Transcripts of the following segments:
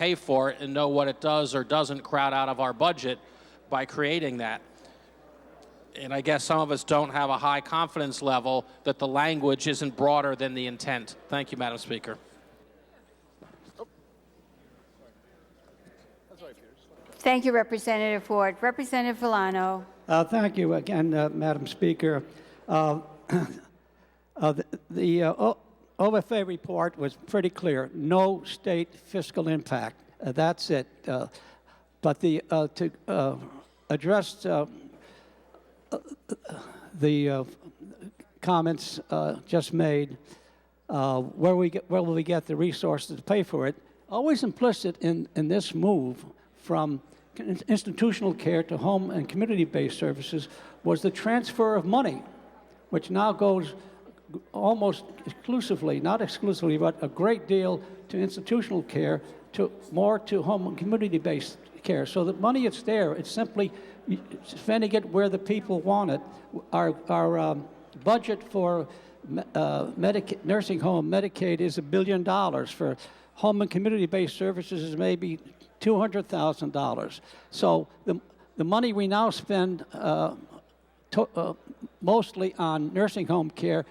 pay for it and know what it does or doesn't crowd out of our budget by creating that. And I guess some of us don't have a high confidence level that the language isn't broader than the intent. Thank you, Madam Speaker. Thank you, Representative Ford. Representative Villano. Thank you again, Madam Speaker. The OFA report was pretty clear. No state fiscal impact. That's it. But to address the comments just made, where will we get the resources to pay for it? Always implicit in this move from institutional care to home and community-based services was the transfer of money, which now goes almost exclusively, not exclusively, but a great deal to institutional care, more to home and community-based care. So the money is there. It's simply spending it where the people want it. Our budget for nursing home Medicaid is $1 billion. For home and community-based services is maybe $200,000. So the money we now spend mostly on nursing home care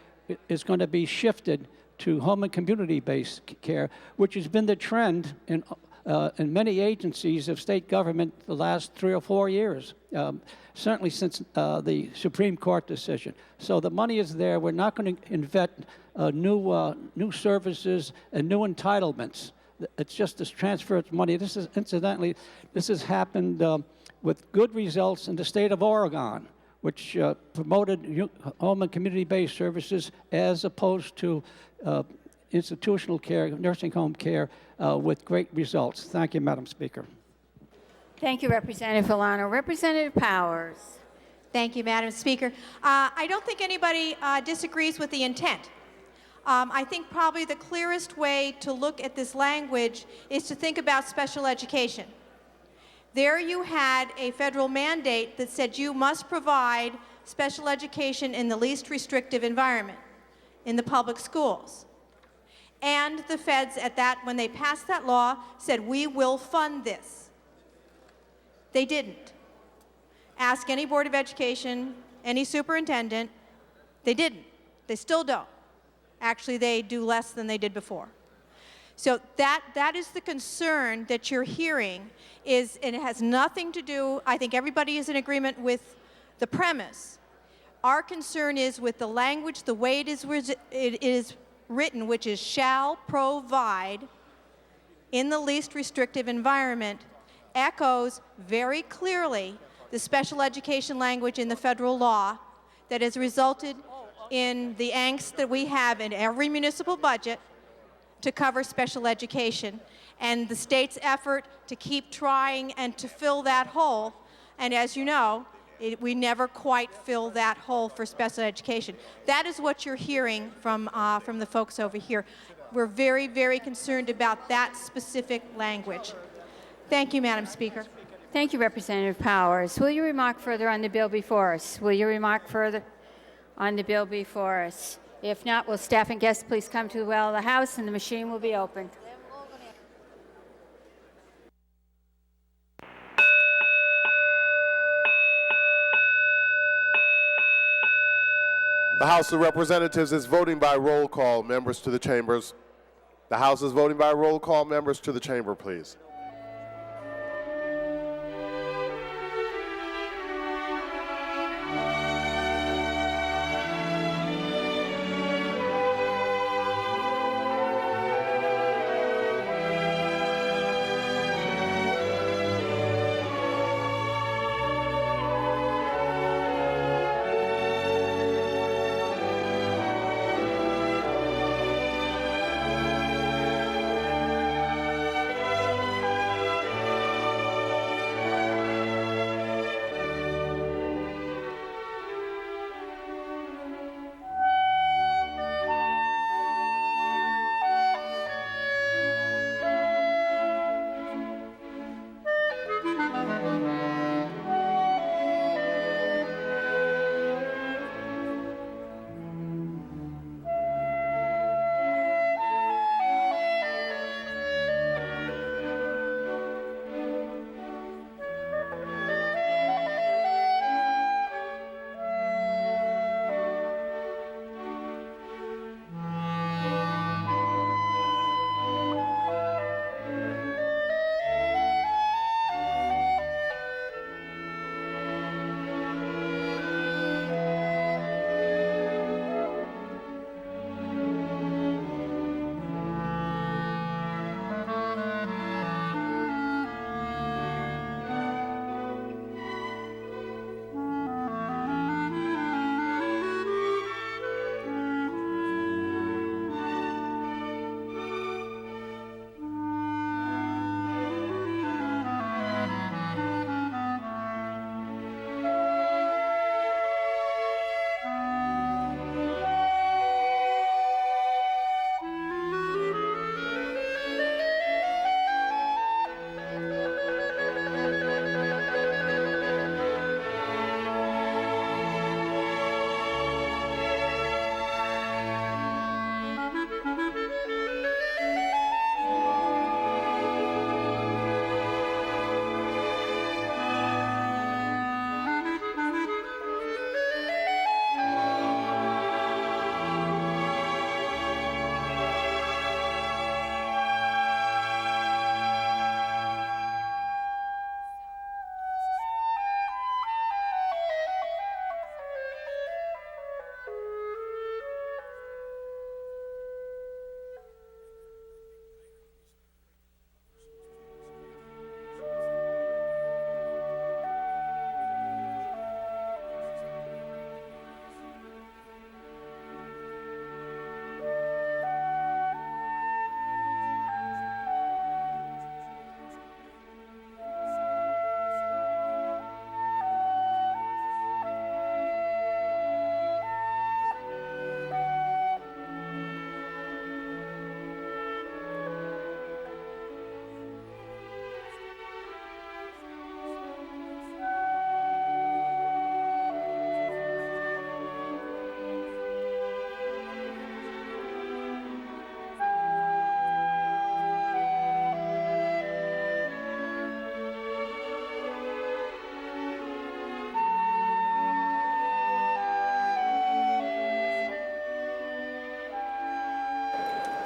is going to be shifted to home and community-based care, which has been the trend in many agencies of state government the last 3 or 4 years, certainly since the Supreme Court decision. So the money is there. We're not going to invent new services and new entitlements. It's just this transfer of money. This is, incidentally, this has happened with good results in the state of Oregon, which promoted home and community-based services as opposed to institutional care, nursing home care, with great results. Thank you, Madam Speaker. Thank you, Representative Villano. Representative Powers. Thank you, Madam Speaker. I don't think anybody disagrees with the intent. I think probably the clearest way to look at this language is to think about special education. There you had a federal mandate that said you must provide special education in the least restrictive environment, in the public schools. And the feds when they passed that law, said, we will fund this. They didn't. Ask any Board of Education, any superintendent, they didn't. They still don't. Actually, they do less than they did before. So that is the concern that you're hearing, and it has nothing to do, I think everybody is in agreement with the premise. Our concern is with the language, the way it is written, which is shall provide in the least restrictive environment, echoes very clearly the special education language in the federal law that has resulted in the angst that we have in every municipal budget to cover special education, and the state's effort to keep trying and to fill that hole. And as you know, we never quite fill that hole for special education. That is what you're hearing from the folks over here. We're very, very concerned about that specific language. Thank you, Madam Speaker. Thank you, Representative Powers. Will you remark further on the bill before us? Will you remark further on the bill before us? If not, will staff and guests please come to the well of the House, and the machine will be opened. The House of Representatives is voting by roll call. Members to the chambers. The House is voting by roll call. Members to the chamber, please.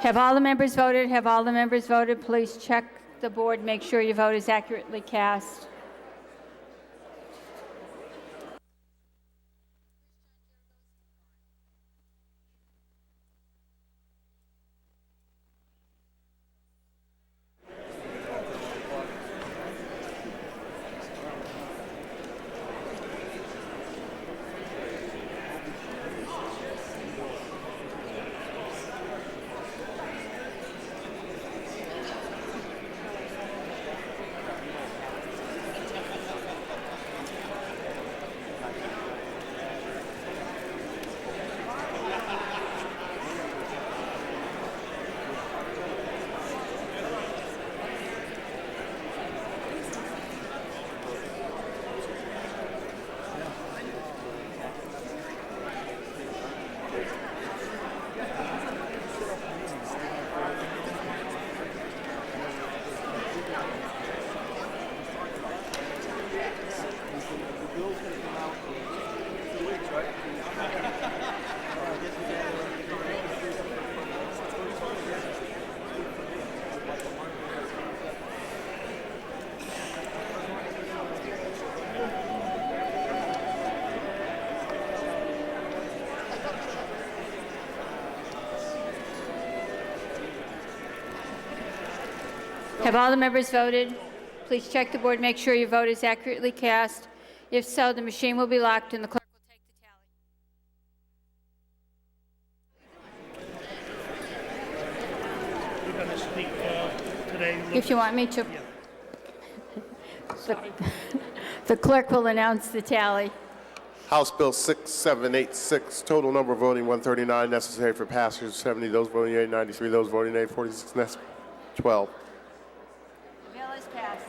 Have all the members voted? Have all the members voted? Please check the board, make sure your vote is accurately cast. Have all the members voted? Please check the board, make sure your vote is accurately cast. If so, the machine will be locked and the clerk will take the tally. You're going to speak today. If you want me to. The clerk will announce the tally. House Bill 6786, total number voting 139, necessary for passage 70, those voting yea 93, those voting nay 46, 12. Bill is passed.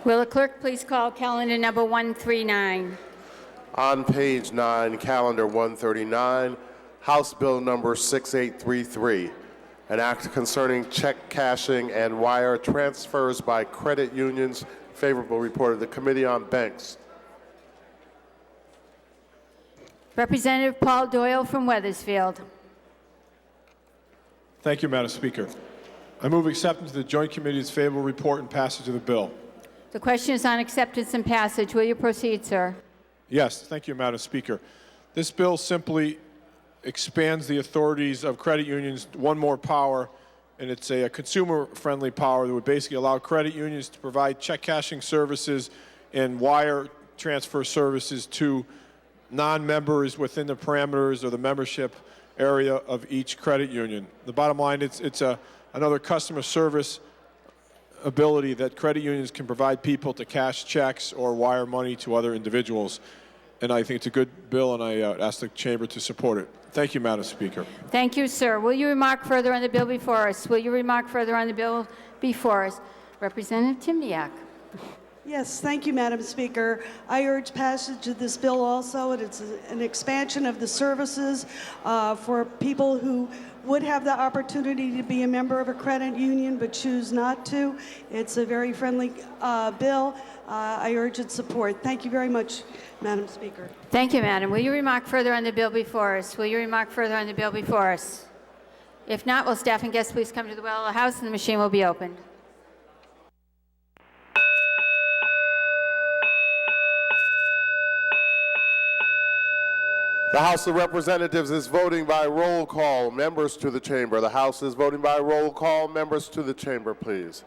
Will the clerk please call calendar number 139? On page 9, calendar 139, House Bill number 6833, an act concerning check cashing and wire transfers by credit unions. Favorable report of the Committee on Banks. Representative Paul Doyle from Weathersfield. Thank you, Madam Speaker. I move acceptance of the Joint Committee's favorable report and passage of the bill. The question is on acceptance and passage. Will you proceed, sir? Yes, thank you, Madam Speaker. This bill simply expands the authorities of credit unions one more power, and it's a consumer-friendly power that would basically allow credit unions to provide check cashing services and wire transfer services to non-members within the parameters of the membership area of each credit union. The bottom line, it's another customer service ability that credit unions can provide people to cash checks or wire money to other individuals. And I think it's a good bill, and I ask the chamber to support it. Thank you, Madam Speaker. Thank you, sir. Will you remark further on the bill before us? Will you remark further on the bill before us? Representative Timniak. Yes, thank you, Madam Speaker. I urge passage of this bill also, and it's an expansion of the services for people who would have the opportunity to be a member of a credit union but choose not to. It's a very friendly bill. I urge its support. Thank you very much, Madam Speaker. Thank you, madam. Will you remark further on the bill before us? Will you remark further on the bill before us? If not, will staff and guests please come to the well of the House and the machine will be opened. The House of Representatives is voting by roll call. Members to the chamber. The House is voting by roll call. Members to the chamber, please.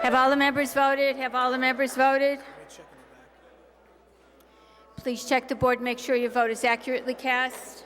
Have all the members voted? Have all the members voted? Please check the board, make sure your vote is accurately cast.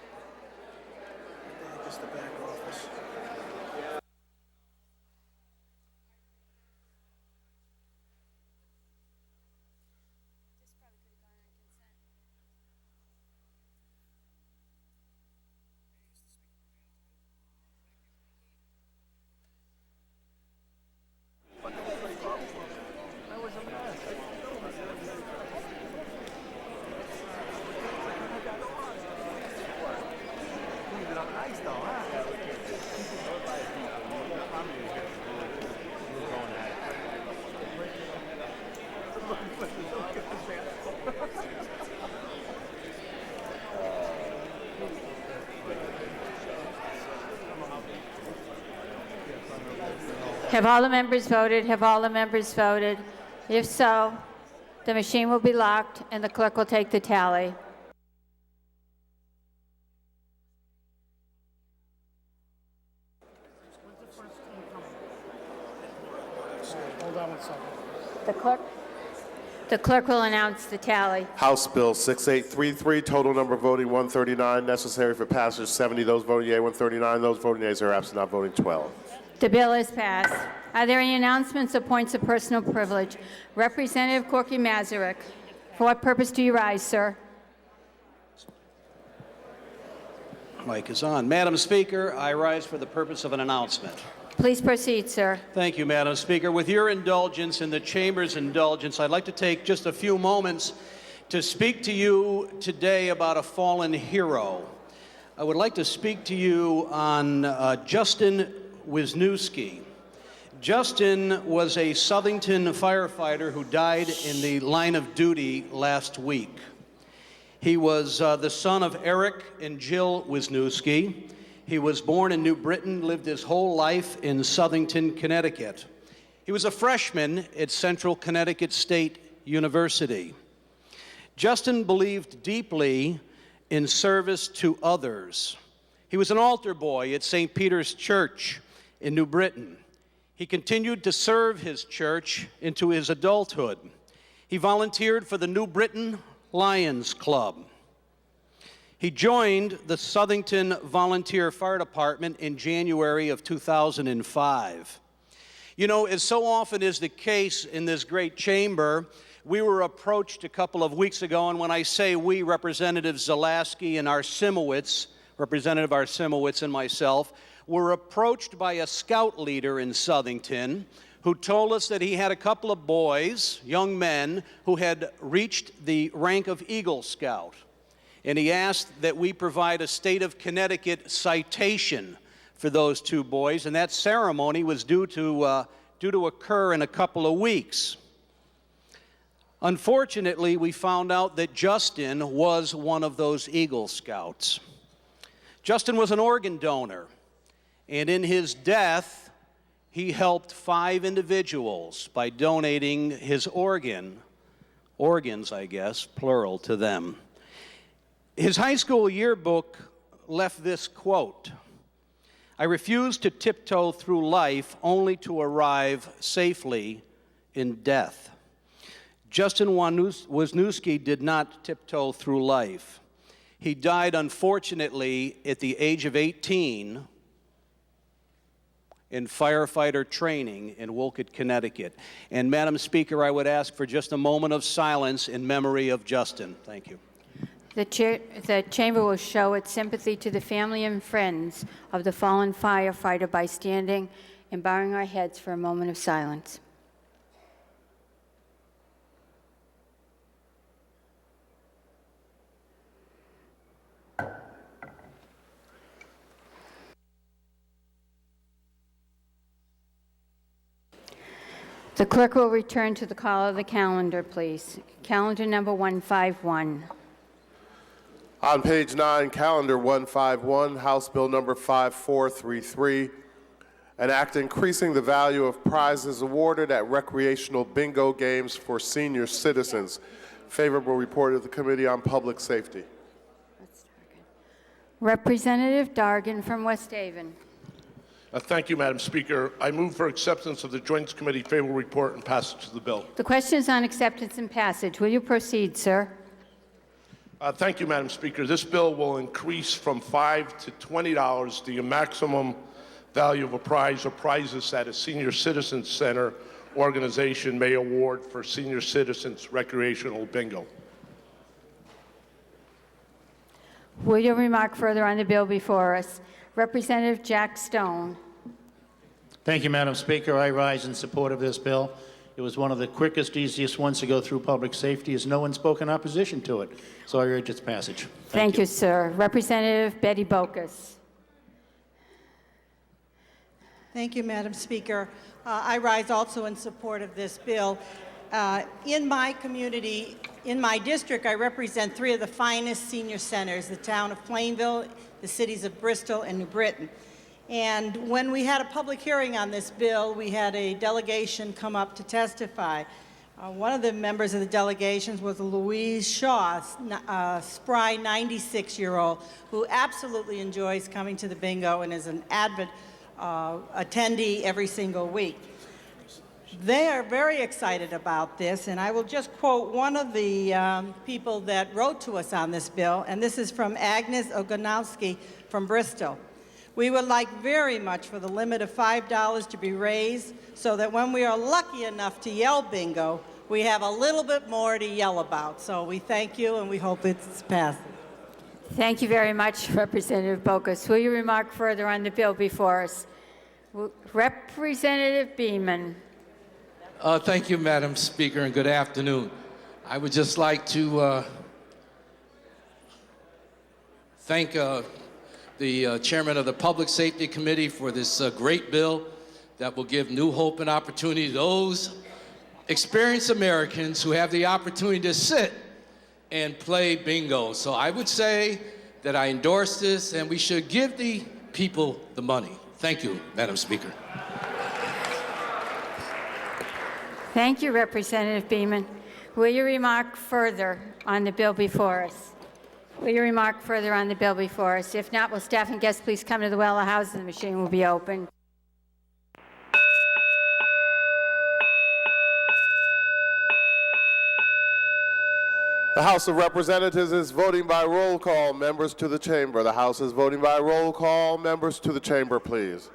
Have all the members voted? Have all the members voted? If so, the machine will be locked and the clerk will take the tally. Hold on 1 second. The clerk will announce the tally. House Bill 6833, total number voting 139, necessary for passage 70. Those voting yea, 139. Those voting nays are absent, not voting 12. The bill is passed. Are there any announcements or points of personal privilege? Representative Corky Mazurek. For what purpose do you rise, sir? Mic is on. Madam Speaker, I rise for the purpose of an announcement. Please proceed, sir. Thank you, Madam Speaker. With your indulgence and the Chamber's indulgence, I'd like to take just a few moments to speak to you today about a fallen hero. I would like to speak to you on Justin Wisniewski. Justin was a Southington firefighter who died in the line of duty last week. He was the son of Eric and Jill Wisniewski. He was born in New Britain, lived his whole life in Southington, Connecticut. He was a freshman at Central Connecticut State University. Justin believed deeply in service to others. He was an altar boy at St. Peter's Church in New Britain. He continued to serve his church into his adulthood. He volunteered for the New Britain Lions Club. He joined the Southington Volunteer Fire Department in January of 2005. You know, as so often is the case in this great chamber, we were approached a couple of weeks ago, and when I say we, Representative Zalaski and Representative Arsimowitz and myself, were approached by a scout leader in Southington who told us that he had a couple of boys, young men, who had reached the rank of Eagle Scout. And he asked that we provide a state of Connecticut citation for those two boys, and that ceremony was due to occur in a couple of weeks. Unfortunately, we found out that Justin was one of those Eagle Scouts. Justin was an organ donor, and in his death, he helped 5 individuals by donating his organs, I guess, plural, to them. His high school yearbook left this quote: "I refuse to tiptoe through life only to arrive safely in death." Justin Wisniewski did not tiptoe through life. He died, unfortunately, at the age of 18 in firefighter training in Wolcott, Connecticut. And Madam Speaker, I would ask for just a moment of silence in memory of Justin. Thank you. The chamber will show its sympathy to the family and friends of the fallen firefighter by standing and bowing our heads for a moment of silence. The clerk will return to the call of the calendar, please. Calendar number 151. On page 9, calendar 151, House Bill number 5433, an act increasing the value of prizes awarded at recreational bingo games for senior citizens. Favorable report of the Committee on Public Safety. Representative Dargan from West Haven. Thank you, Madam Speaker. I move for acceptance of the Joint Committee favorable report and passage of the bill. The question is on acceptance and passage. Will you proceed, sir? Thank you, Madam Speaker. This bill will increase from $5 to $20 the maximum value of a prize or prizes that a senior citizen center organization may award for senior citizens recreational bingo. Will you remark further on the bill before us? Representative Jack Stone. Thank you, Madam Speaker. I rise in support of this bill. It was one of the quickest, easiest ones to go through public safety, as no one spoke in opposition to it. So I urge its passage. Thank you, sir. Representative Betty Bokus. Thank you, Madam Speaker. I rise also in support of this bill. In my community, in my district, I represent 3 of the finest senior centers, the town of Plainville, the cities of Bristol and New Britain. And when we had a public hearing on this bill, we had a delegation come up to testify. One of the members of the delegations was Louise Shaw, a spry 96-year-old who absolutely enjoys coming to the bingo and is an avid attendee every single week. They are very excited about this, and I will just quote one of the people that wrote to us on this bill, and this is from Agnes Ogonowski from Bristol. We would like very much for the limit of $5 to be raised so that when we are lucky enough to yell bingo, we have a little bit more to yell about. So we thank you, and we hope it's passed. Thank you very much, Representative Bokus. Will you remark further on the bill before us? Representative Beeman. Thank you, Madam Speaker, and good afternoon. I would just like to thank the chairman of the Public Safety Committee for this great bill that will give new hope and opportunity to those experienced Americans who have the opportunity to sit and play bingo. So I would say that I endorse this, and we should give the people the money. Thank you, Madam Speaker. Thank you, Representative Beeman. Will you remark further on the bill before us? Will you remark further on the bill before us? If not, will staff and guests please come to the well of house and the machine will be open. The House of Representatives is voting by roll call. Members to the chamber. The House is voting by roll call. Members to the chamber, please.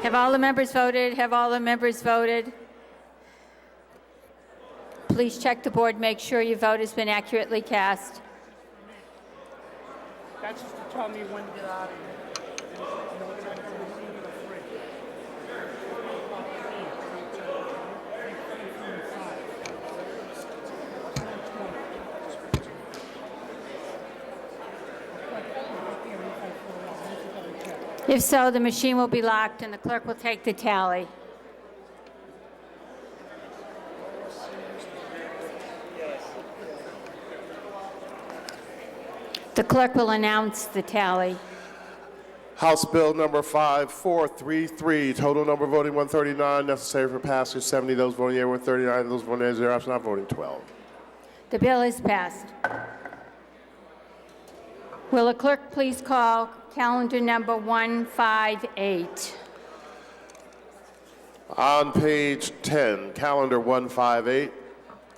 Have all the members voted? Have all the members voted? Please check the board, make sure your vote has been accurately cast. That's just to tell me when to get out of here. You know, it's like receiving a free. If so, the machine will be locked and the clerk will take the tally. The clerk will announce the tally. House Bill number 5433, total number voting 139, necessary for passage 70, those voting yea 139, those voting nay 0, absent not voting 12. The bill is passed. Will the clerk please call calendar number 158? On page 10, calendar 158,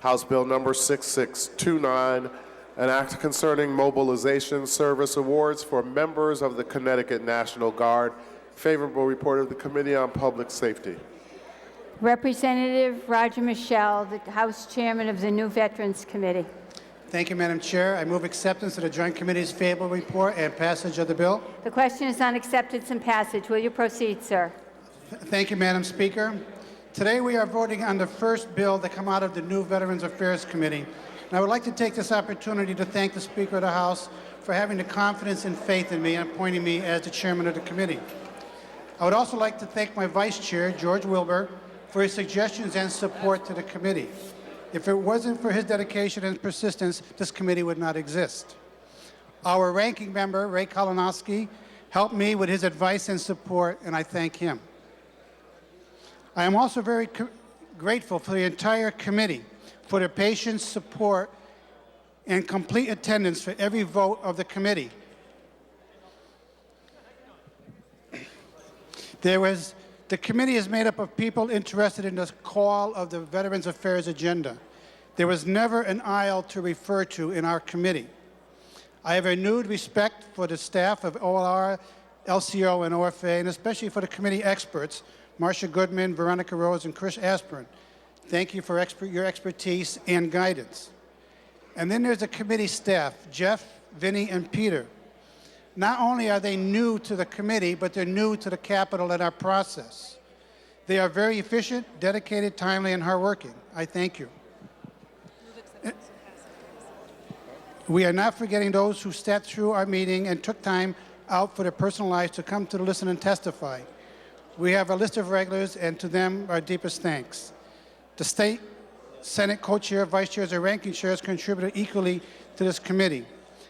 House Bill number 6629, an act concerning mobilization service awards for members of the Connecticut National Guard. Favorable report of the Committee on Public Safety. Representative Roger Michelle, the House Chairman of the New Veterans Committee. Thank you, Madam Chair. I move acceptance of the Joint Committee's favorable report and passage of the bill. The question is on acceptance and passage. Will you proceed, sir? Thank you, Madam Speaker. Today we are voting on the first bill to come out of the new Veterans Affairs Committee. And I would like to take this opportunity to thank the Speaker of the House for having the confidence and faith in me and appointing me as the chairman of the committee. I would also like to thank my vice chair, George Wilbur, for his suggestions and support to the committee. If it wasn't for his dedication and persistence, this committee would not exist. Our ranking member, Ray Kalinowski, helped me with his advice and support, and I thank him. I am also very grateful for the entire committee for their patience, support, and complete attendance for every vote of the committee. The committee is made up of people interested in the call of the Veterans Affairs agenda. There was never an aisle to refer to in our committee. I have renewed respect for the staff of OLR, LCO, and OFA, and especially for the committee experts, Marcia Goodman, Veronica Rose, and Chris Aspirin. Thank you for your expertise and guidance. And then there's the committee staff, Jeff, Vinny, and Peter. Not only are they new to the committee, but they're new to the Capitol and our process. They are very efficient, dedicated, timely, and hardworking. I thank you. We are not forgetting those who sat through our meeting and took time out for their personal lives to come to listen and testify. We have a list of regulars, and to them, our deepest thanks. The state Senate co-chair, vice chairs, and ranking chairs contributed equally to this committee.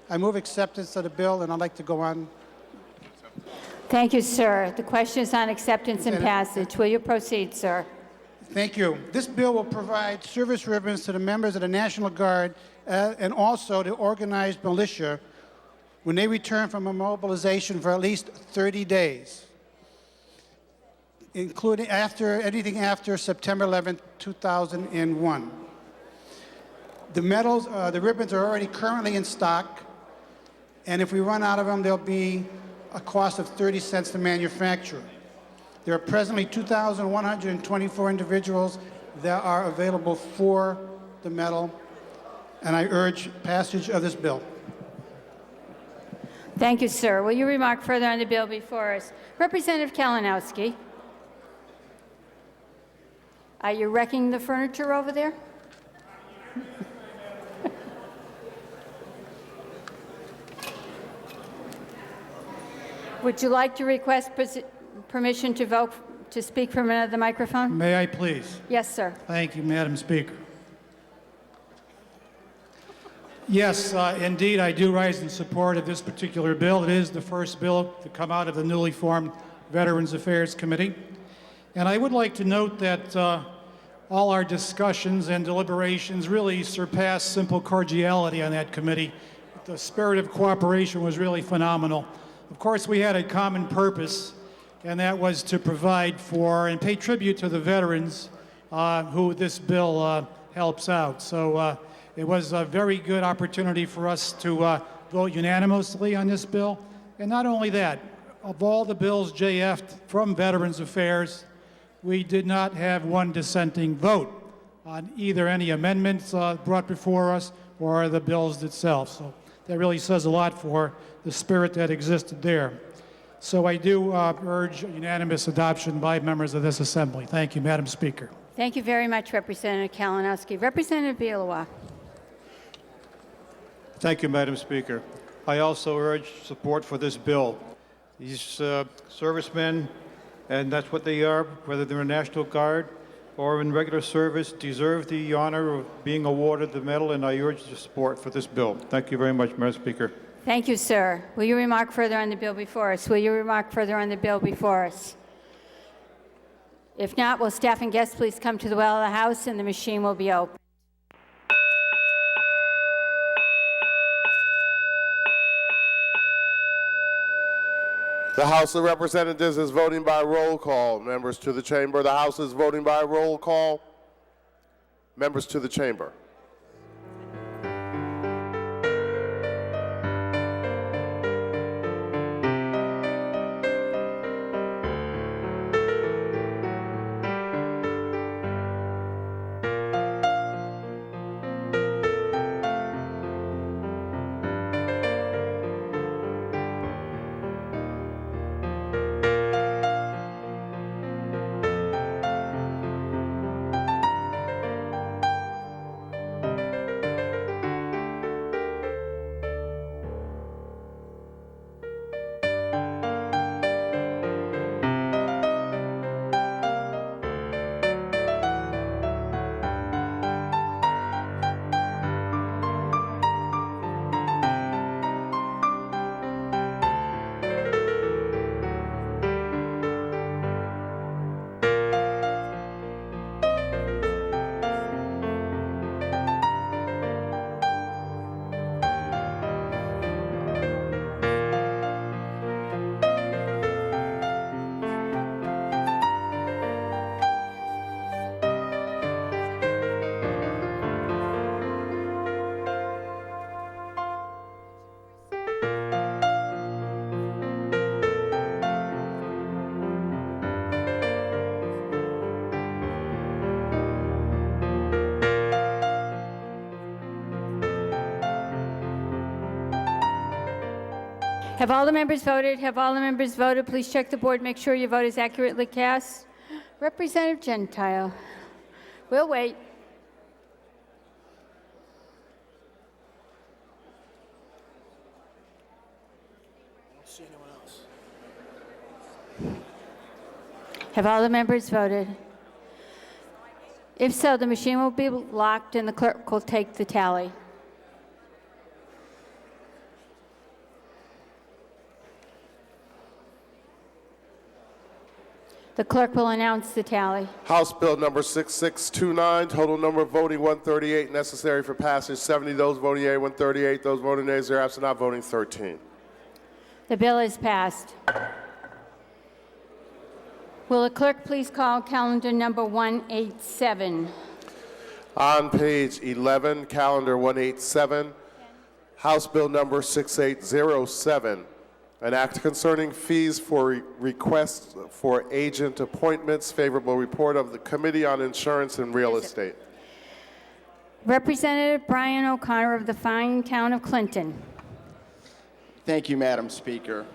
I move acceptance of the bill, and I'd like to go on. Thank you, sir. The question is on acceptance and passage. Will you proceed, sir? Thank you. This bill will provide service ribbons to the members of the National Guard and also the organized militia when they return from a mobilization for at least 30 days, including anything after September 11, 2001. The medals, the ribbons are already currently in stock, and if we run out of them, there'll be a cost of 30 cents to manufacture. There are presently 2,124 individuals that are available for the medal, and I urge passage of this bill. Thank you, sir. Will you remark further on the bill before us? Representative Kalinowski. Are you wrecking the furniture over there? Would you like to request permission to speak from another microphone? May I please? Yes, sir. Thank you, Madam Speaker. Yes, indeed, I do rise in support of this particular bill. It is the first bill to come out of the newly formed Veterans Affairs Committee. And I would like to note that all our discussions and deliberations really surpassed simple cordiality on that committee. The spirit of cooperation was really phenomenal. Of course, we had a common purpose, and that was to provide for and pay tribute to the veterans who this bill helps out. So it was a very good opportunity for us to vote unanimously on this bill. And not only that, of all the bills JF'd from Veterans Affairs, we did not have one dissenting vote on either any amendments brought before us or the bills itself. So that really says a lot for the spirit that existed there. So I do urge unanimous adoption by members of this assembly. Thank you, Madam Speaker. Thank you very much, Representative Kalinowski. Representative Bialowa. Thank you, Madam Speaker. I also urge support for this bill. These servicemen, and that's what they are, whether they're in National Guard or in regular service, deserve the honor of being awarded the medal, and I urge the support for this bill. Thank you very much, Madam Speaker. Thank you, sir. Will you remark further on the bill before us? Will you remark further on the bill before us? If not, will staff and guests please come to the well of the House, and the machine will be open. The House of Representatives is voting by roll call. Members to the chamber. The House is voting by roll call. Members to the chamber. Have all the members voted? Have all the members voted? Please check the board. Make sure your vote is accurately cast. Representative Gentile. We'll wait. Have all the members voted? If so, the machine will be locked and the clerk will take the tally. The clerk will announce the tally. House Bill number 6629, total number voting 138, necessary for passage 70. Those voting yea, 138. Those voting nays are absent, not voting 13. The bill is passed. Will the clerk please call calendar number 187? On page 11, calendar 187, House Bill number 6807, an act concerning fees for requests for agent appointments. Favorable report of the Committee on Insurance and Real Estate. Representative Brian O'Connor of the fine town of Clinton. Thank you, Madam Speaker.